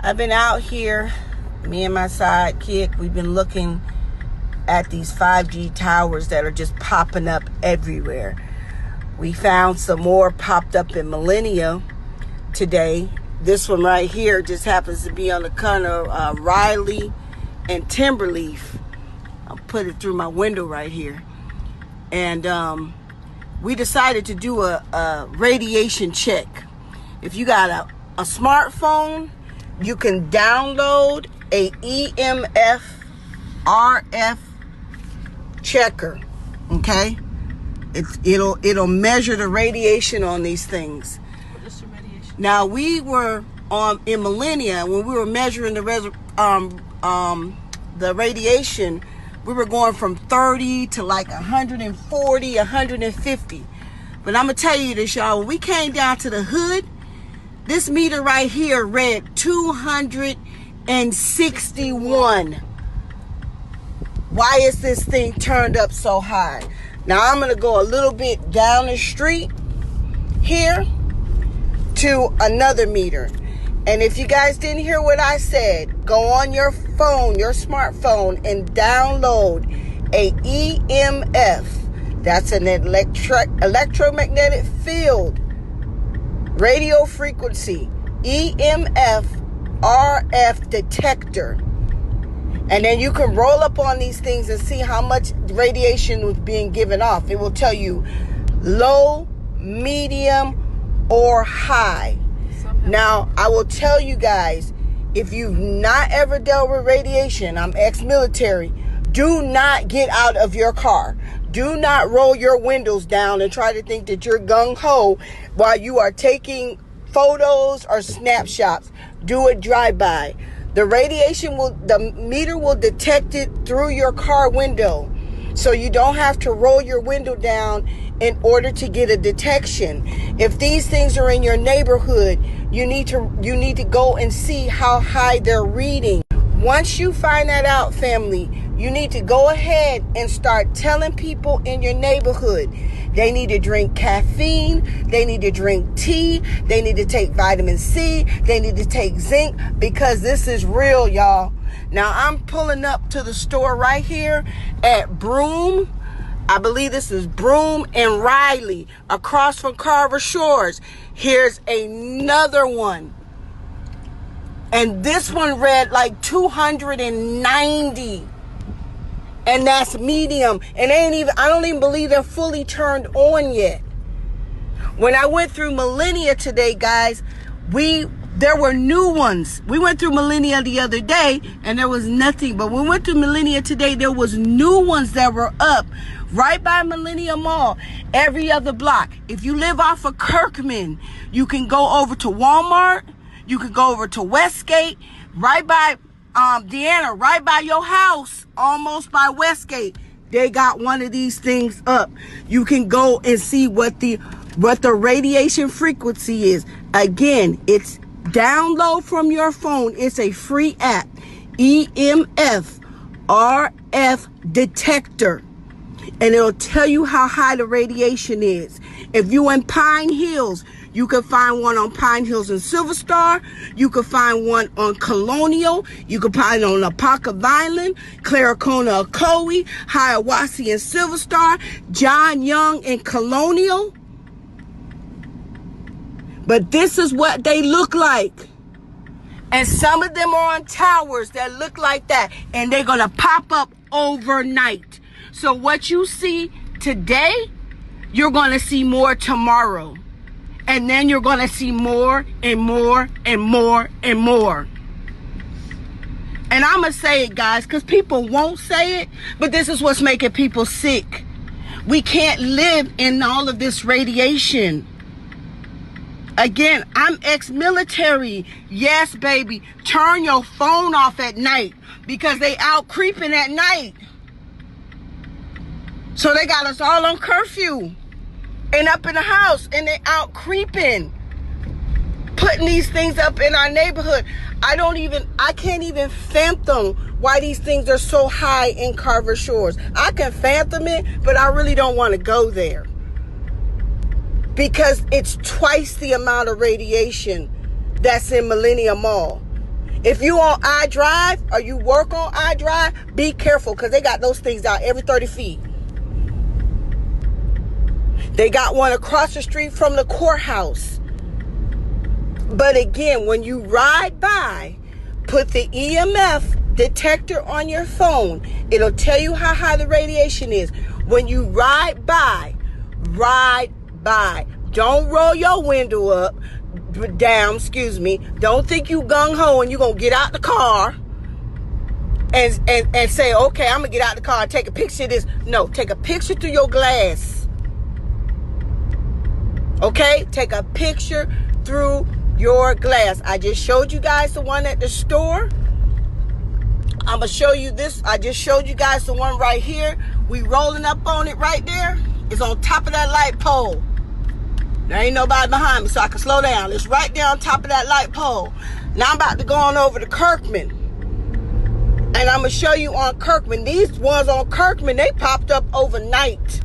I've been out here, me and my sidekick, we've been looking at these 5G towers that are just popping up everywhere. We found some more popped up in Millenia today. This one right here just happens to be on the corner of Riley and Timberleaf. I'll put it through my window right here. And we decided to do a radiation check. If you got a smartphone, you can download a EMF RF checker. Okay? It'll measure the radiation on these things. What's the radiation? Now we were in Millenia when we were measuring the radiation. We were going from 30 to like 140, 150. But I'm gonna tell you this, y'all. When we came down to the hood, this meter right here read 261. Why is this thing turned up so high? Now I'm gonna go a little bit down the street here to another meter. And if you guys didn't hear what I said, go on your phone, your smartphone, and download a EMF. That's an electromagnetic field radio frequency EMF RF detector. And then you can roll up on these things and see how much radiation was being given off. It will tell you low, medium, or high. Now, I will tell you guys, if you've not ever dealt with radiation, I'm ex-military, do not get out of your car. Do not roll your windows down and try to think that you're gung-ho while you are taking photos or snapshots. Do it drive-by. The meter will detect it through your car window. So you don't have to roll your window down in order to get a detection. If these things are in your neighborhood, you need to go and see how high they're reading. Once you find that out, family, you need to go ahead and start telling people in your neighborhood they need to drink caffeine, they need to drink tea, they need to take vitamin C, they need to take zinc, because this is real, y'all. Now, I'm pulling up to the store right here at Broome. I believe this is Broome and Riley, across from Carver Shores. Here's another one. And this one read like 290. And that's medium. And I don't even believe they're fully turned on yet. When I went through Millenia today, guys, there were new ones. We went through Millenia the other day and there was nothing. But when we went through Millenia today, there was new ones that were up right by Millenia Mall, every other block. If you live off of Kirkman, you can go over to Walmart. You can go over to Westgate, right by Deanna, right by your house, almost by Westgate. They got one of these things up. You can go and see what the radiation frequency is. Again, it's download from your phone. It's a free app, EMF RF detector. And it'll tell you how high the radiation is. If you in Pine Hills, you can find one on Pine Hills and Silver Star. You can find one on Colonial. You can find it on Apaka Island, Claricona, Ocoee, Hiawassee and Silver Star, John Young and Colonial. But this is what they look like. And some of them are on towers that look like that. And they're going to pop up overnight. So what you see today, you're going to see more tomorrow. And then you're going to see more and more and more and more. And I'm going to say it, guys, because people won't say it, but this is what's making people sick. We can't live in all of this radiation. Again, I'm ex-military. Yes, baby. Turn your phone off at night because they out creeping at night. So they got us all on curfew and up in the house, and they out creeping, putting these things up in our neighborhood. I can't even fathom why these things are so high in Carver Shores. I can fathom it, but I really don't want to go there because it's twice the amount of radiation that's in Millenia Mall. If you on iDrive or you work on iDrive, be careful because they got those things out every 30 feet. They got one across the street from the courthouse. But again, when you ride by, put the EMF detector on your phone. It'll tell you how high the radiation is. When you ride by, ride by. Don't roll your window up, down, excuse me. Don't think you gung-ho and you're going to get out the car and say, okay, I'm going to get out the car and take a picture of this. No, take a picture through your glass. Okay? Take a picture through your glass. I just showed you guys the one at the store. I'm going to show you this. I just showed you guys the one right here. We rolling up on it right there. It's on top of that light pole. There ain't nobody behind me, so I can slow down. It's right there on top of that light pole. Now I'm about to go on over to Kirkman. And I'm going to show you on Kirkman. These ones on Kirkman, they popped up overnight.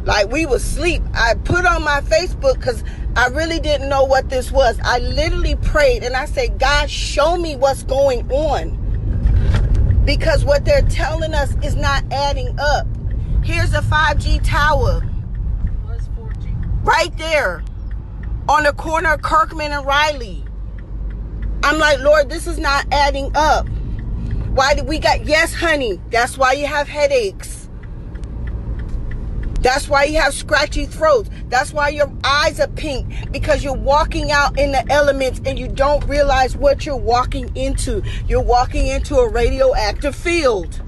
Like we was asleep. I put on my Facebook because I really didn't know what this was. I literally prayed and I said, God, show me what's going on. Because what they're telling us is not adding up. Here's a 5G tower. What's 4G? Right there. On the corner of Kirkman and Riley. I'm like, Lord, this is not adding up. Why did we got, yes, honey, that's why you have headaches. That's why you have scratchy throats. That's why your eyes are pink. Because you're walking out in the elements and you don't realize what you're walking into. You're walking into a radioactive field.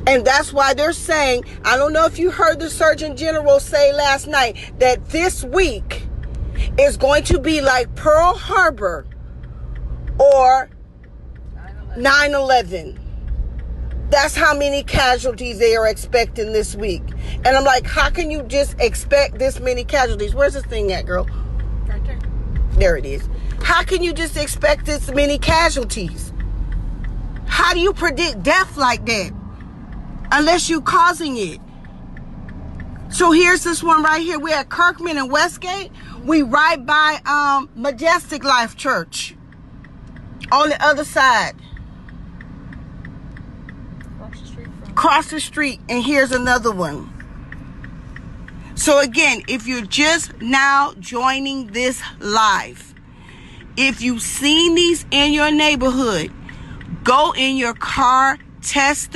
And that's why they're saying, I don't know if you heard the Surgeon General say last night, that this week is going to be like Pearl Harbor or 9/11. That's how many casualties they are expecting this week. And I'm like, how can you just expect this many casualties? Where's this thing at, girl? Right there. There it is. How can you just expect this many casualties? How do you predict death like that? Unless you're causing it. So here's this one right here. We're at Kirkman and Westgate. We right by Majestic Life Church. On the other side. Across the street, and here's another one. So again, if you're just now joining this live, if you've seen these in your neighborhood, go in your car, test